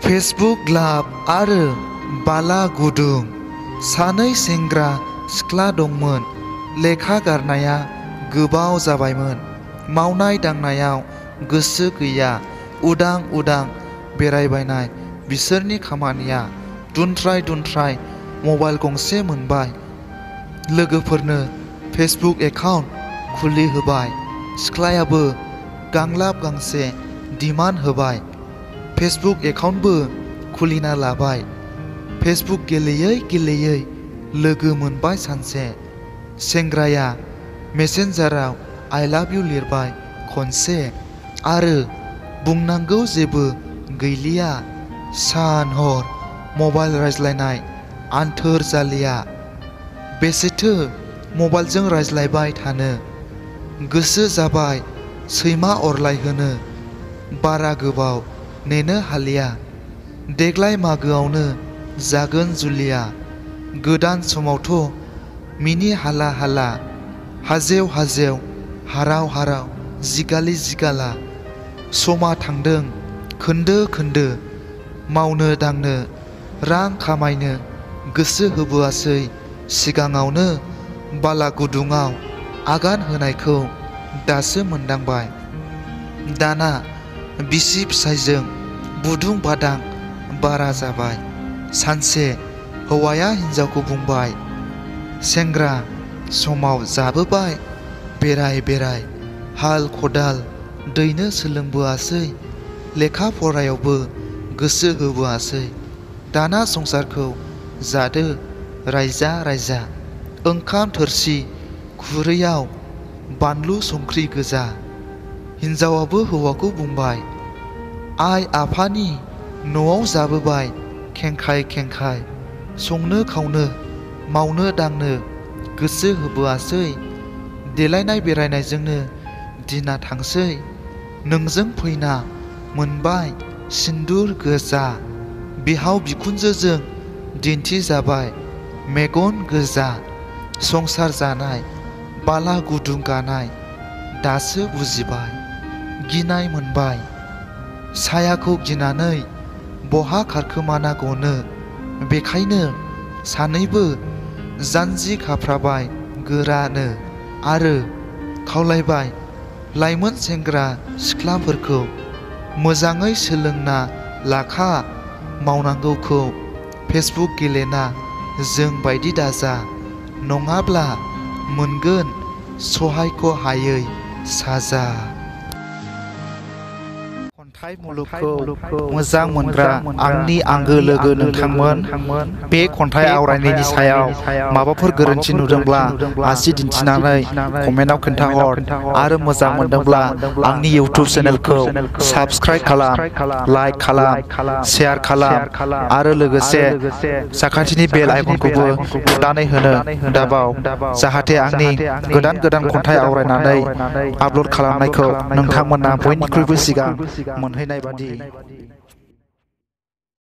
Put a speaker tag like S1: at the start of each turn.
S1: Facebook लाभ आरो बाला गुदुं सानै सेंग्रा सिख्ला दंमोन। लेखा गारनाया गोबाव जाबायमोन। मावनाय दांनायाव गोसो गैया। उदां उदां बेरायबायनाय बिसोरनि खामानिया। दुनथ्राय मबाइल गंसे मोनबाय। लोगोफोरनो फेसबुक एकाउन्ट खुलिहोबाय। सिख्लायाबो गांलाब गांसे डिमान्ड होबाय। फेसबुक एकाउन्टबो खुलिना लाबाय। फेसबुक गेलेयै लोगो मोनबाय सानसे। सेंग्राया मेसेन्जाराव I love you लिरबाय खनसे आरो बुंनांगौ जेबो गैलिया। सान हर मबाइल रायज्लायनाय आन्थोर जालिया। बेसेथो मबाइलजों रायज्लायबाय थानो। गोसो जाबाय सैमा अरलायहोनो। बारा गोबाव नेनो हालिया। देग्लाय मागोआवनो जागोन जुलिया। गोदान समावथ' मिनि हाला हाला। हाजेव हाराव जिगाला। समा थांदों खोन्दो मावनो दांनो रां खामायनो गोसो होबोआसै। सिगाङावनो बाला गुदुङाव आगान होनायखौ दासो मोनदांबाय। दाना बिसि फिसायजों बुदुं बादां बारा जाबाय। सानसे हौवाया हिनजावखौ बुंबाय, सेंग्रा समाव जाबोबाय बेराय हाल खदाल दैनो सोलोंबोआसै। लेखा फरायावबो गोसो होबोआसै। दाना संसारखौ जादो रायजा। ओंखाम थोरसि खुरैयाव बानलु संख्रि गोजा। हिनजावाबो हौवाखौ बुंबाय, आइ आफानि न'आव जाबोबाय खेंखाय। संनो खावनो मावनो दांनो गोसो होबोआसै। देलायनाय बेरायनायजोंनो दिना थांसै। नोंजों फैना मोनबाय सिन्दुर गोजा। बिहाव बिखुनजोजों दिन्थिजाबाय मेगन गोजा। संसार जानाय बाला गुदुं गानाय दासो बुजिबाय। गिनाय मोनबाय सायाखौ गिनानै बहा खारखोमाना गनो। बेखायनो सानैबो जानजि खाफ्राबाय गोरानो आरो खावलायबाय लाइमोन सेंग्रा सिख्लाफोरखौ, मोजाङै सोलोंना लाखा मावनांगौखौ। फेसबुक गेलेना जों बायदि दाजा। नङाब्ला मोनगोन सहायख'हायै साजा। खन्थाइ मुलुगखौ मोजां मोनग्रा आंनि आंगो लोगो नोंथांमोन। बे खन्थाइ आवरायनायनि सायाव माबाफोर गोरोन्थि नुदोंब्ला आसि दिन्थिनानै कमेन्टआव खोन्थाहर आरो मोजां मोनदोंब्ला आंनि इउटिउब चेनेलखौ साबस्क्राइब खालाम, लाइक खालाम, शेयार खालाम आरो लोगोसे साखाथिनि बेल आइकनखौबो थुनानै होनो दाबाव, जाहाथे आंनि गोदान खन्थाइ आवरायनानै आपल'ड खालामनायखौ नोंथांमोना बयनिख्रुइबो सिगां मोनहैनाय बादि।